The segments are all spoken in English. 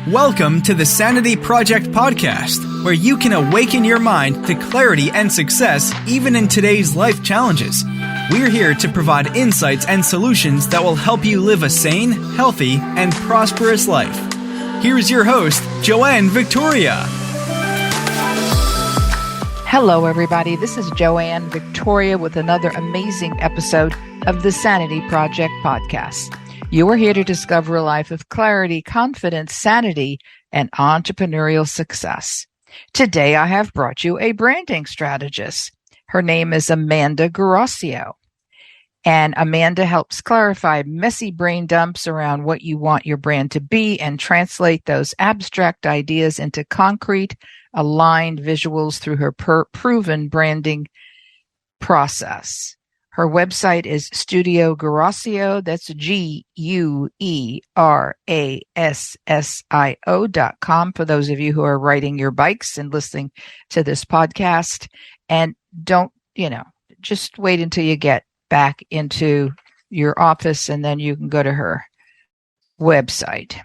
Welcome to the Sanity Project Podcast, where you can awaken your mind to clarity and success even in today's life challenges. We're here to provide insights and solutions that will help you live a sane, healthy, and prosperous life. Here's your host, Joanne Victoria. Hello, everybody. This is Joanne Victoria with another amazing episode of the Sanity Project Podcast. You are here to discover a life of clarity, confidence, sanity, and entrepreneurial success. Today, I have brought you a branding strategist. Her name is Amanda Guerassio. And Amanda helps clarify messy brain dumps around what you want your brand to be and translate those abstract ideas into concrete, aligned visuals through her proven branding process. Her website is Studio Guerassio. That's GUERASSIO.com for those of you who are riding your bikes and listening to this podcast. And don't, just wait until you get back into your office and then you can go to her website.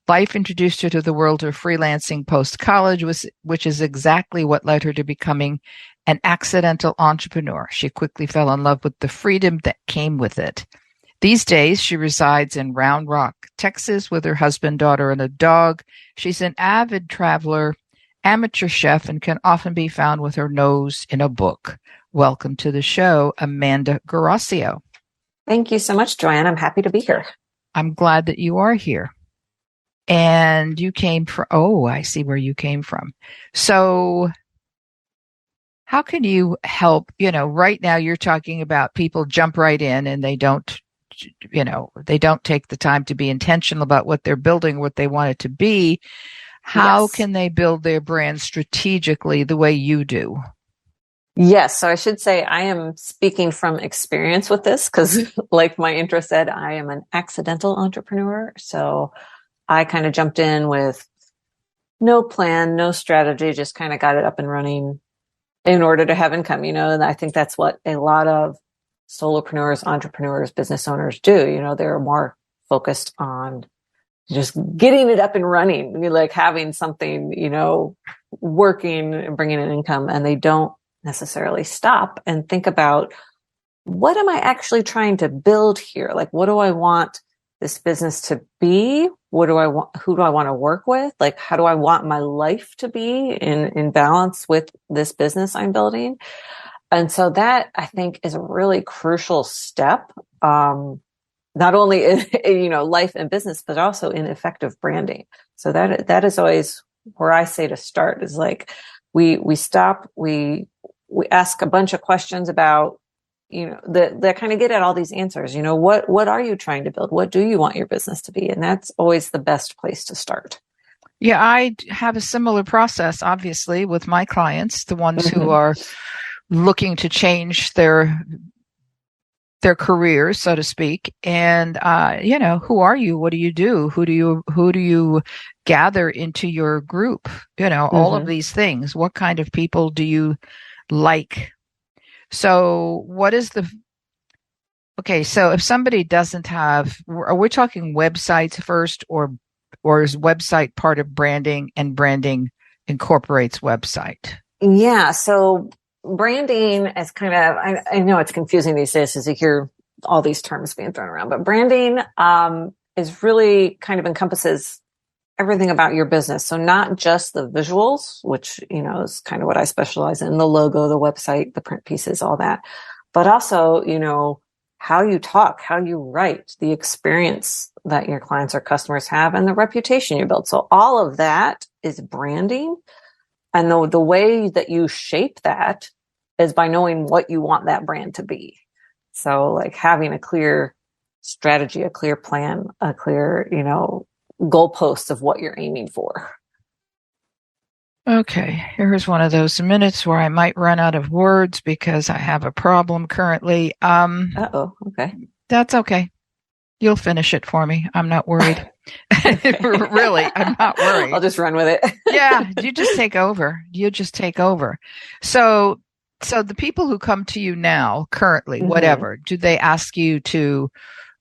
Life introduced her to the world of freelancing post-college, which is exactly what led her to becoming an accidental entrepreneur. She quickly fell in love with the freedom that came with it. These days, she resides in Round Rock, Texas, with her husband, daughter, and a dog. She's an avid traveler, amateur chef, and can often be found with her nose in a book. Welcome to the show, Amanda Guerassio. Thank you so much, Joanne. I'm happy to be here. I'm glad that you are here. And you came from, I see where you came from. So how can you help, right now you're talking about people jump right in and they don't take the time to be intentional about what they're building, what they want it to be. How can they build their brand strategically the way you do? Yes. So I should say I am speaking from experience with this because like my intro said, I am an accidental entrepreneur. So I kind of jumped in with no plan, no strategy, just kind of got it up and running in order to have income, and I think that's what a lot of solopreneurs, entrepreneurs, business owners do. They're more focused on just getting it up and running, like having something, working and bringing in income, and they don't necessarily stop and think about, what am I actually trying to build here? Like, what do I want this business to be? What do I want? Who do I want to work with? Like, how do I want my life to be in balance with this business I'm building? And so that I think is a really crucial step, not only in, life and business, but also in effective branding. So that is always where I say to start is like, we stop, we ask a bunch of questions about, that kind of get at all these answers. What are you trying to build? What do you want your business to be? And that's always the best place to start. Yeah, I have a similar process, obviously, with my clients, the ones who are looking to change their careers, so to speak. And, who are you? What do you do? Who do you gather into your group? All of these things. What kind of people do you like? So so if somebody doesn't have, are we talking websites first or is website part of branding and branding incorporates website? Yeah. So branding is kind of, I know it's confusing these days as you hear all these terms being thrown around, but branding, is really kind of encompasses everything about your business. So not just the visuals, which, is kind of what I specialize in, the logo, the website, the print pieces, all that, but also, how you talk, how you write, the experience that your clients or customers have, and the reputation you build. So all of that is branding. And the way that you shape that is by knowing what you want that brand to be. So like having a clear strategy, a clear plan, a clear, goalposts of what you're aiming for. Okay, here's one of those minutes where I might run out of words because I have a problem currently. Okay. That's okay. You'll finish it for me. I'm not worried. Really, I'm not worried. I'll just run with it. Yeah, you just take over. So the people who come to you now, currently, whatever, do they ask you to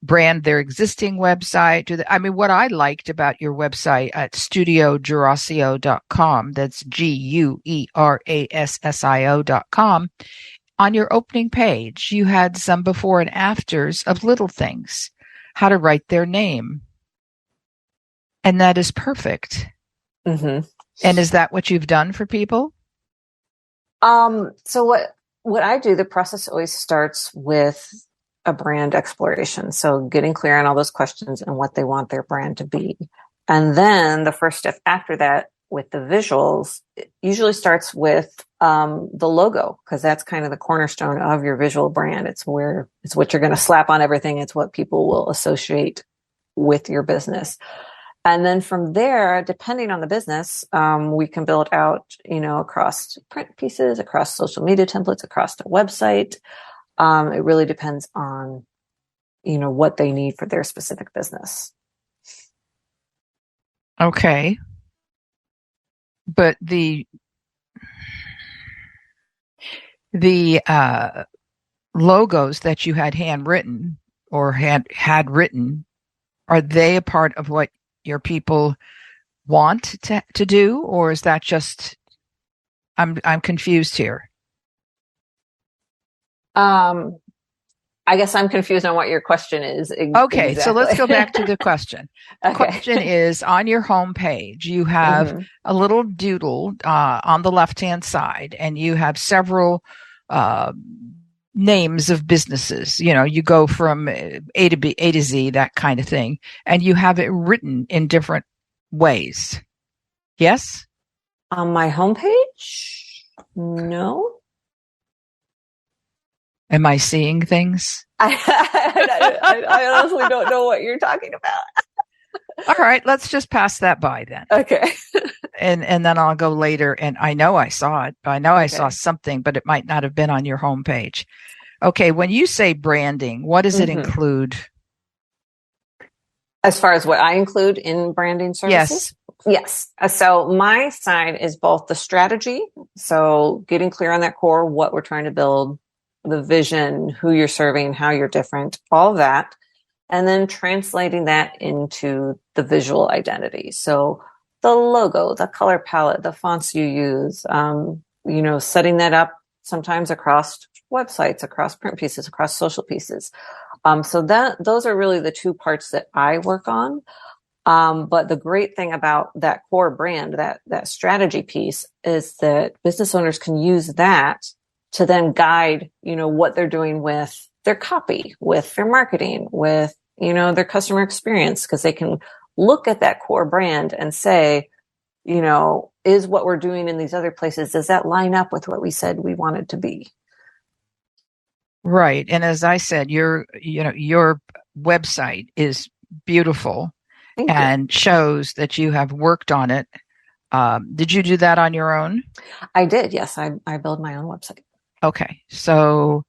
brand their existing website? What I liked about your website at studioguerassio.com, that's GUERASSIO.com, on your opening page, you had some before and afters of little things, how to write their name. And that is perfect. And is that what you've done for people? So what I do, the process always starts with a brand exploration. So getting clear on all those questions and what they want their brand to be. And then the first step after that with the visuals, it usually starts with the logo, because that's kind of the cornerstone of your visual brand. It's what you're going to slap on everything. It's what people will associate with your business. And then from there, depending on the business, we can build out, across print pieces, across social media templates, across the website. It really depends on, what they need for their specific business. Okay. But the logos that you had handwritten or had written, are they a part of what your people want to do, or is that just, I'm confused here. I guess I'm confused on what your question is. Okay, exactly. So let's go back to the question. The question is, on your home page, you have a little doodle on the left-hand side, and you have several names of businesses. You go from A to Z, that kind of thing, and you have it written in different ways. Yes? On my homepage? No. Am I seeing things? I honestly don't know what you're talking about. All right, let's just pass that by then. Okay. And then I'll go later, and I know I saw it. I know I saw something, but it might not have been on your homepage. Okay, when you say branding, what does it include? As far as what I include in branding services? Yes. So my side is both the strategy, so getting clear on that core, what we're trying to build, the vision, who you're serving, how you're different, all of that, and then translating that into the visual identity. So the logo, the color palette, the fonts you use, setting that up sometimes across websites, across print pieces, across social pieces. So those are really the two parts that I work on. But the great thing about that core brand, that strategy piece, is that business owners can use that to then guide, what they're doing with their copy, with their marketing, with, their customer experience, because they can look at that core brand and say, is what we're doing in these other places, does that line up with what we said we wanted to be? Right. And as I said, your website is beautiful and shows that you have worked on it. Did you do that on your own? I did. Yes. I build my own website. Okay. So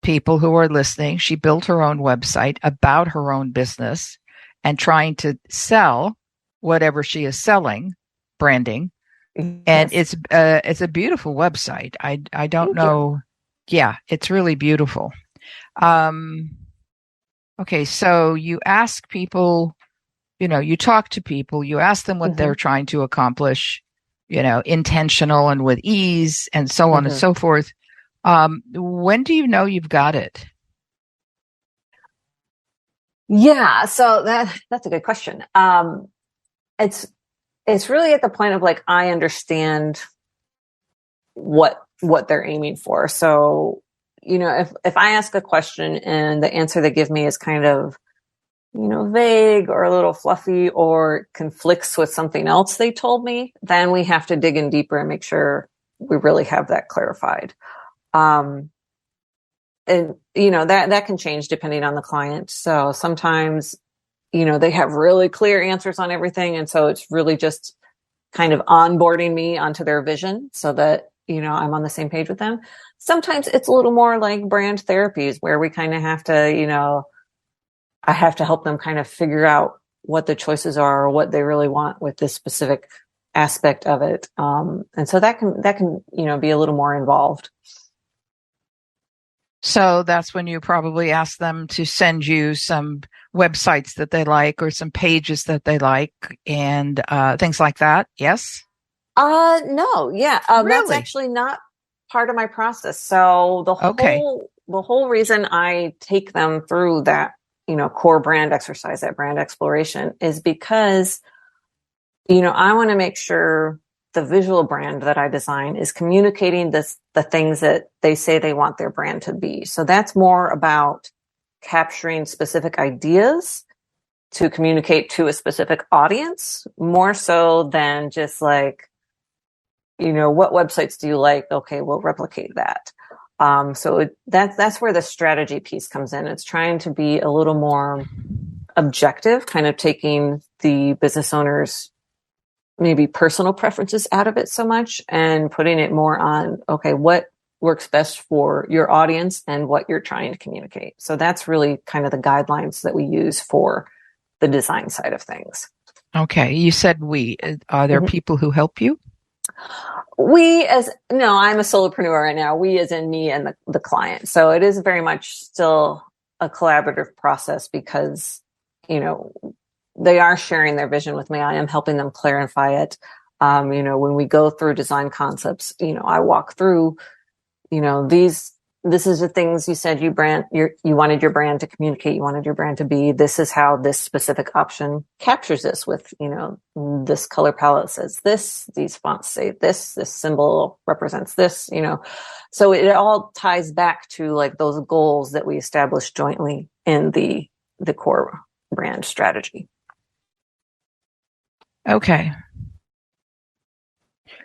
people who are listening, she built her own website about her own business and trying to sell whatever she is selling, branding. And it's a beautiful website. I don't know. Yeah, it's really beautiful. Okay. So you ask people, you talk to people, you ask them what they're trying to accomplish, intentional and with ease and so on and so forth. When do you know you've got it? Yeah. So that's a good question. It's really at the point of like, I understand what they're aiming for. So, if I ask a question and the answer they give me is kind of, vague or a little fluffy or conflicts with something else they told me, then we have to dig in deeper and make sure we really have that clarified. And that can change depending on the client. So sometimes, they have really clear answers on everything. And so it's really just kind of onboarding me onto their vision so that, I'm on the same page with them. Sometimes it's a little more like brand therapies where we kind of have to, I have to help them kind of figure out what the choices are or what they really want with this specific aspect of it. And so that can, be a little more involved. So that's when you probably ask them to send you some websites that they like or some pages that they like and things like that. Yes? No, yeah. That's Really? actually not part of my process. So Okay. the whole reason I take them through that, core brand exercise, that brand exploration is because, I want to make sure the visual brand that I design is communicating the things that they say they want their brand to be. So that's more about capturing specific ideas to communicate to a specific audience, more so than just like, what websites do you like? Okay, we'll replicate that. So that's where the strategy piece comes in. It's trying to be a little more objective, kind of taking the business owner's maybe personal preferences out of it so much and putting it more on, okay, what works best for your audience and what you're trying to communicate. So that's really kind of the guidelines that we use for the design side of things. Okay. You said we. Are there people who help you? No, I'm a solopreneur right now. We as in me and the client. So it is very much still a collaborative process because, they are sharing their vision with me. I am helping them clarify it. When we go through design concepts, I walk through, this is the things you said you wanted your brand to communicate. You wanted your brand to be, this is how this specific option captures this with, this color palette says this, these fonts say this symbol represents this, so it all ties back to like those goals that we established jointly in the core brand strategy. Okay.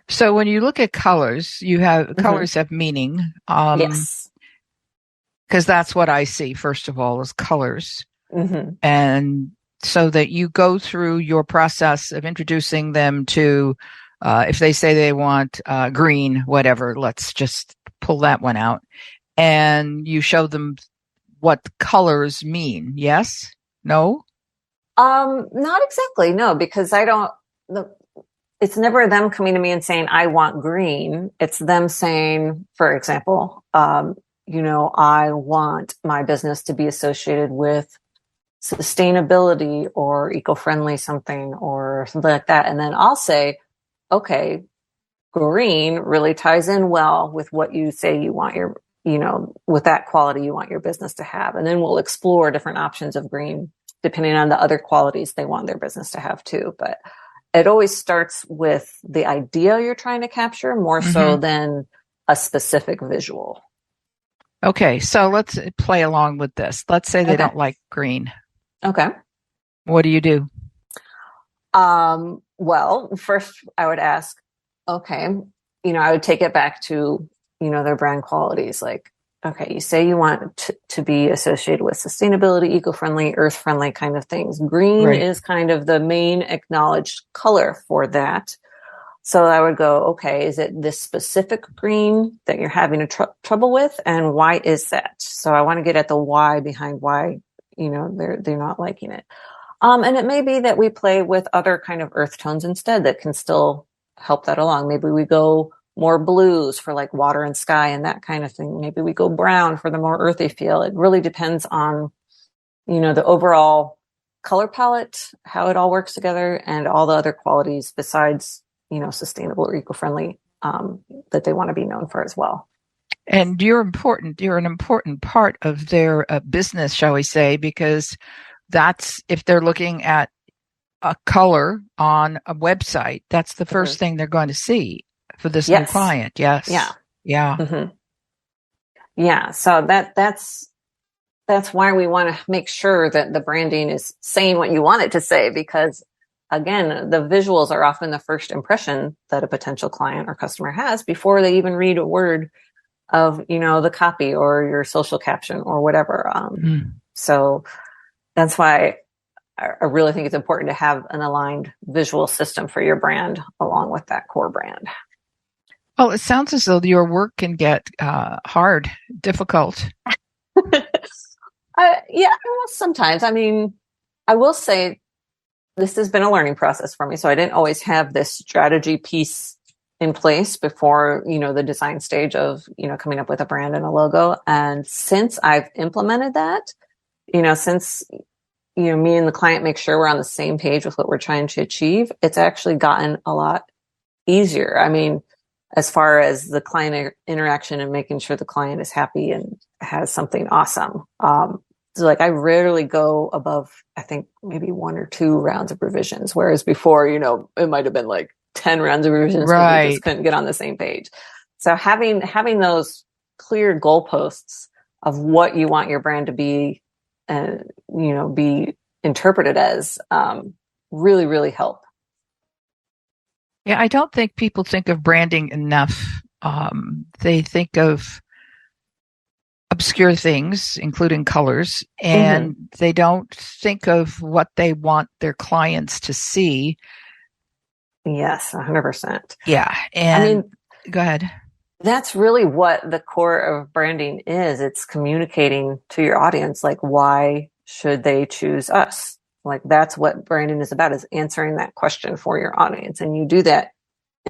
So when you look at colors, colors have meaning. Yes. Because that's what I see, first of all, is colors. Mm-hmm. And so that you go through your process of introducing them to, if they say they want green, whatever, let's just pull that one out. And you show them what colors mean. Yes? No? Not exactly. No, because it's never them coming to me and saying, I want green. It's them saying, for example, I want my business to be associated with sustainability or eco-friendly something or something like that. And then I'll say, okay, green really ties in well with what you say you want with that quality you want your business to have. And then we'll explore different options of green depending on the other qualities they want their business to have too. But it always starts with the idea you're trying to capture more so than a specific visual. Okay, so let's play along with this. Let's say they don't like green. Okay. What do you do? Well, first I would ask, okay, I would take it back to, their brand qualities. Like, okay, you say you want to be associated with sustainability, eco-friendly, earth-friendly kind of things. Green is kind of the main acknowledged color for that. So I would go, okay, is it this specific green that you're having trouble with? And why is that? So I want to get at the why behind why, they're not liking it. And it may be that we play with other kind of earth tones instead that can still help that along. Maybe we go more blues for like water and sky and that kind of thing. Maybe we go brown for the more earthy feel. It really depends on, the overall color palette, how it all works together and all the other qualities besides, sustainable or eco-friendly, that they want to be known for as well. And you're an important part of their business, shall we say, because that's, if they're looking at a color on a website, that's the first thing they're going to see for this new client. Yes. Yeah. Yeah. Mm-hmm. Yeah. So that's why we want to make sure that the branding is saying what you want it to say, because again, the visuals are often the first impression that a potential client or customer has before they even read a word of, the copy or your social caption or whatever. So that's why I really think it's important to have an aligned visual system for your brand along with that core brand. Well, it sounds as though your work can get hard, difficult. Yeah, well, sometimes. I mean, I will say this has been a learning process for me. So I didn't always have this strategy piece in place before, the design stage of, coming up with a brand and a logo. And since I've implemented that, since, me and the client make sure we're on the same page with what we're trying to achieve, it's actually gotten a lot easier. I mean, as far as the client interaction and making sure the client is happy and has something awesome. So like I rarely go above, I think maybe 1 or 2 rounds of revisions, whereas before, it might have been like 10 rounds of revisions. Right. We just couldn't get on the same page. So having those clear goalposts of what you want your brand to be and, be interpreted as, really, really help. Yeah, I don't think people think of branding enough. They think of obscure things, including colors, and they don't think of what they want their clients to see. Yes, 100%. Yeah. And go ahead. That's really what the core of branding is. It's communicating to your audience, like, why should they choose us? Like, that's what branding is about, is answering that question for your audience. And you do that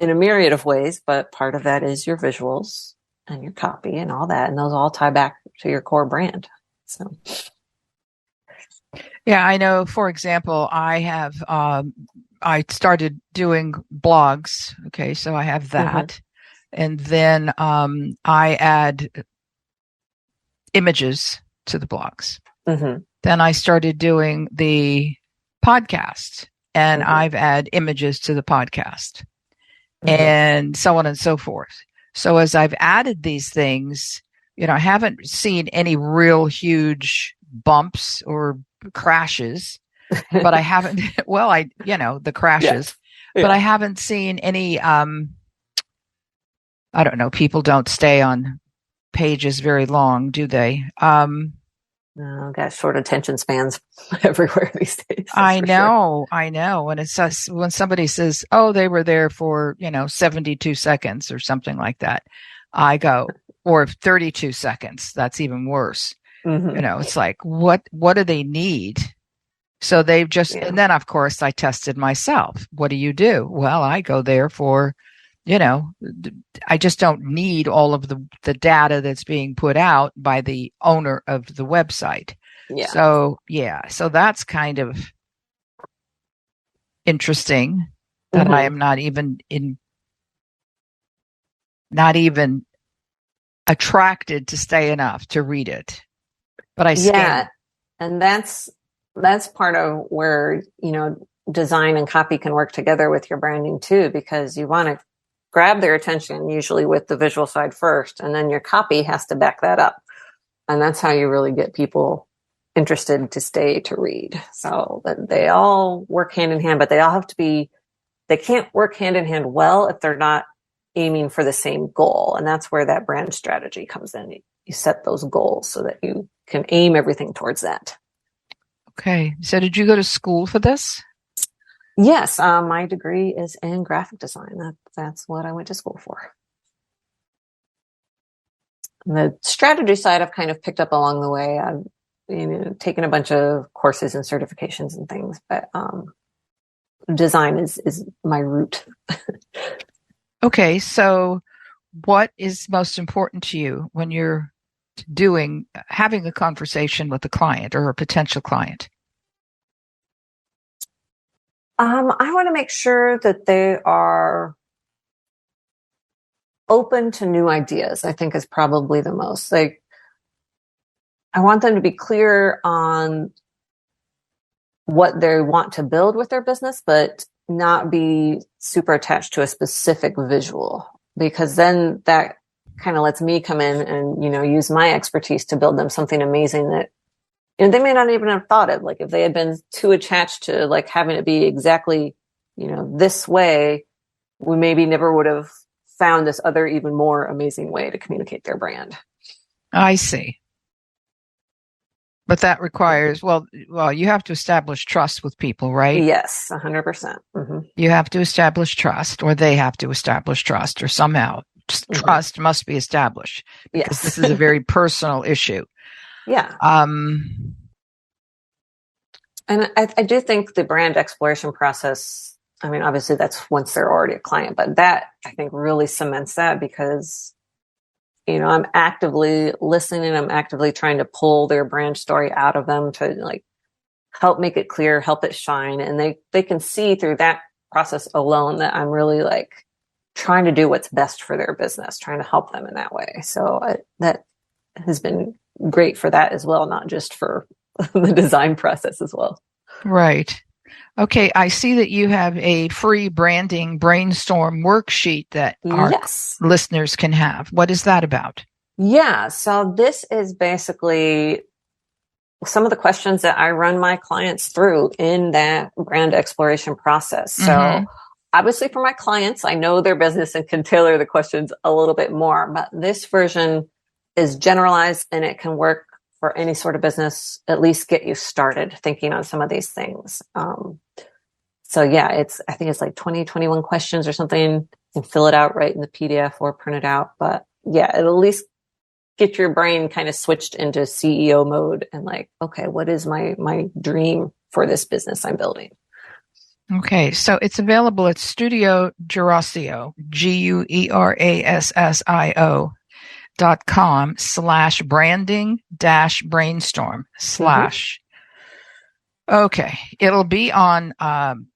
in a myriad of ways, but part of that is your visuals and your copy and all that. And those all tie back to your core brand. So. Yeah, I know, for example, I have, I started doing blogs. Okay. So I have that. And then, I add images to the blogs. Then I started doing the podcast and I've added images to the podcast and so on and so forth. So as I've added these things, I haven't seen any real huge bumps or crashes, but I haven't, the crashes, but I haven't seen any, I don't know, people don't stay on pages very long, do they? No, got short attention spans everywhere these days. I know. And it's just, when somebody says, oh, they were there for, 72 seconds or something like that, I go, or 32 seconds. That's even worse. It's like, what do they need? So they've just, and then of course I tested myself. What do you do? Well, I go there for, I just don't need all of the data that's being put out by the owner of the website. Yeah. So that's kind of interesting that I am not even attracted to stay enough to read it, but I scan. Yeah. And that's part of where, design and copy can work together with your branding too, because you want to grab their attention usually with the visual side first, and then your copy has to back that up. And that's how you really get people interested to stay to read. So they all work hand in hand, but they all have to be, they can't work hand in hand well if they're not aiming for the same goal. And that's where that brand strategy comes in. You set those goals so that you can aim everything towards that. Okay. So did you go to school for this? Yes. My degree is in graphic design. That's what I went to school for. And the strategy side I've kind of picked up along the way. I've taken a bunch of courses and certifications and things, but design is my root. Okay. So what is most important to you when you're having a conversation with a client or a potential client? I want to make sure that they are open to new ideas, I think is probably the most. Like, I want them to be clear on what they want to build with their business, but not be super attached to a specific visual, because then that kind of lets me come in and, use my expertise to build them something amazing that they may not even have thought of. Like, if they had been too attached to like having it be exactly, this way, we maybe never would have found this other even more amazing way to communicate their brand. I see. But that requires, well, you have to establish trust with people, right? Yes, 100%. Mm-hmm. You have to establish trust, or they have to establish trust, or somehow trust must be established. Because this is a very personal issue. Yeah. And I do think the brand exploration process I mean, obviously that's once they're already a client, but that I think really cements that because, I'm actively listening. I'm actively trying to pull their brand story out of them to like help make it clear, help it shine. And they can see through that process alone that I'm really like trying to do what's best for their business, trying to help them in that way. So that has been great for that as well, not just for the design process as well. Right. Okay. I see that you have a free branding brainstorm worksheet that our listeners can have. What is that about? Yeah. So this is basically some of the questions that I run my clients through in that brand exploration process. So obviously for my clients, I know their business and can tailor the questions a little bit more, but this version is generalized and it can work for any sort of business, at least get you started thinking on some of these things. So yeah, I think it's like 21 questions or something. You can fill it out right in the PDF or print it out. But yeah, it'll at least get your brain kind of switched into CEO mode and like, okay, what is my dream for this business I'm building? Okay, so it's available at Studio Guerassio, GUERASSIO.com/branding-brainstorm/ Okay, it'll be on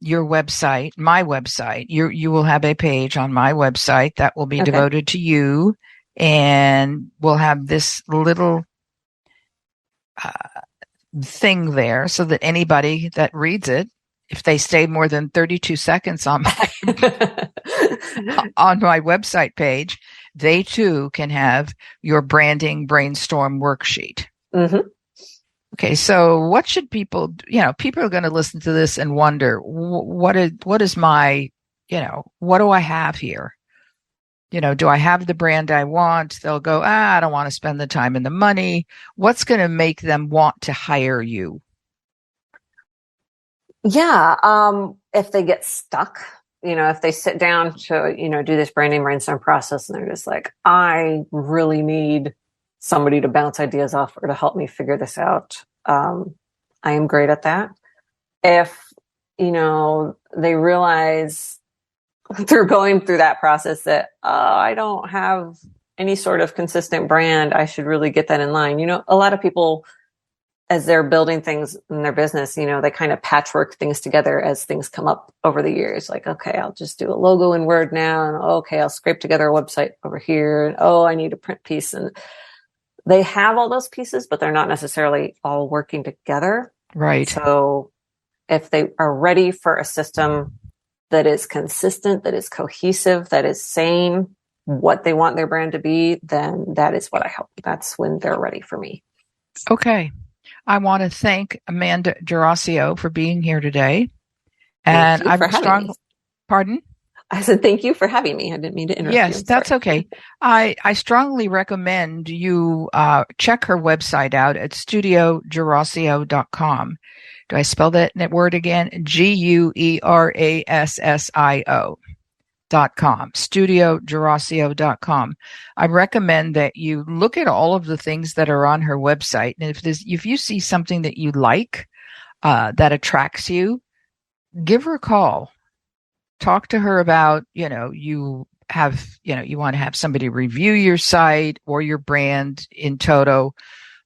your website, my website. You will have a page on my website that will be devoted to you, and we'll have this little thing there so that anybody that reads it, if they stay more than 32 seconds on my on my website page, they too can have your branding brainstorm worksheet. Okay, so what should people do? People are going to listen to this and wonder, what is my, what do I have here? Do I have the brand I want? They'll go, I don't want to spend the time and the money. What's going to make them want to hire you? Yeah. If they get stuck, if they sit down to, do this branding brainstorm process and they're just like, I really need somebody to bounce ideas off or to help me figure this out. I am great at that. If, they realize through going through that process that, I don't have any sort of consistent brand, I should really get that in line. A lot of people, as they're building things in their business, they kind of patchwork things together as things come up over the years. Like, okay, I'll just do a logo in Word now. And okay, I'll scrape together a website over here. And I need a print piece. And they have all those pieces, but they're not necessarily all working together. Right. So if they are ready for a system that is consistent, that is cohesive, that is saying what they want their brand to be, then that is what I help. That's when they're ready for me. Okay. I want to thank Amanda Guerassio for being here today. And Thank you for having me. Pardon? I said, thank you for having me. I didn't mean to interrupt you. Yes, that's okay. I strongly recommend you check her website out at studioguerassio.com. Do I spell that word again? GUERASSIO.com. Studioguerassio.com. I recommend that you look at all of the things that are on her website. And if you see something that you like, that attracts you, give her a call. Talk to her about, you want to have somebody review your site or your brand in toto,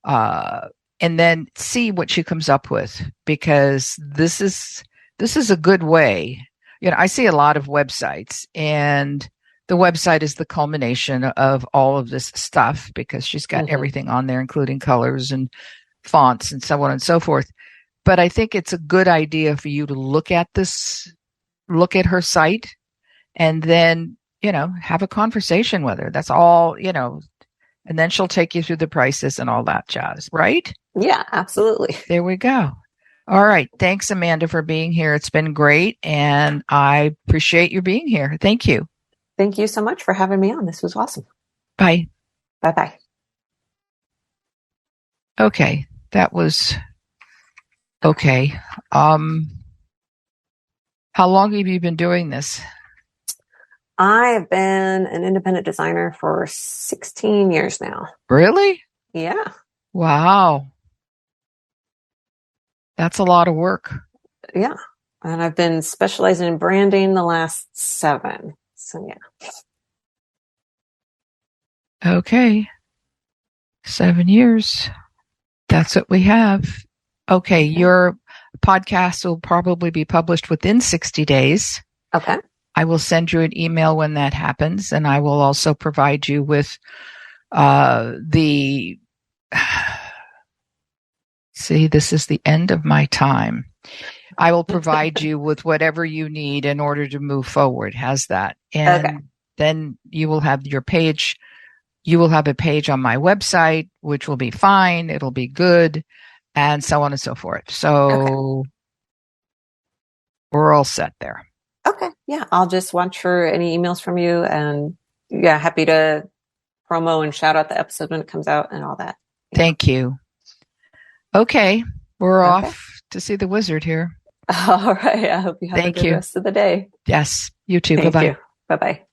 and then see what she comes up with, because this is a good way. I see a lot of websites, and the website is the culmination of all of this stuff because she's got everything on there, including colors and fonts and so on and so forth. But I think it's a good idea for you to look at her site, and then, have a conversation with her. That's all, and then she'll take you through the prices and all that jazz, right? Yeah, absolutely. There we go. All right. Thanks, Amanda, for being here. It's been great, and I appreciate you being here. Thank you. Thank you so much for having me on. This was awesome. Bye. Bye-bye. Okay. That was okay. How long have you been doing this? I've been an independent designer for 16 years now. Really? Yeah. Wow. That's a lot of work. Yeah. And I've been specializing in branding the last 7. So yeah. Okay. 7 years. That's what we have. Okay. Your podcast will probably be published within 60 days. Okay. I will send you an email when that happens, and I will also provide you with See, this is the end of my time. I will provide you with whatever you need in order to move forward. How's that? And then you will have your page. You will have a page on my website, which will be fine. It'll be good, and so on and so forth. So we're all set there. Okay. Yeah. I'll just watch for any emails from you, and yeah, happy to promo and shout out the episode when it comes out and all that. Yeah. Thank you. Okay. We're off to see the wizard here. All right. I hope you have a good rest of the day. Yes. You too. Thank Bye-bye. you. Bye-bye.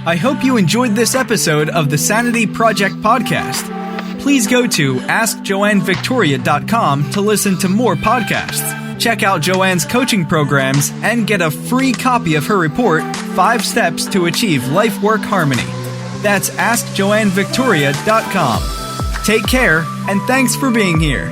I hope you enjoyed this episode of the Sanity Project Podcast. Please go to AskJoanneVictoria.com to listen to more podcasts. Check out Joanne's coaching programs and get a free copy of her report, 5 Steps to Achieve Life-Work Harmony. That's AskJoanneVictoria.com. Take care, and thanks for being here.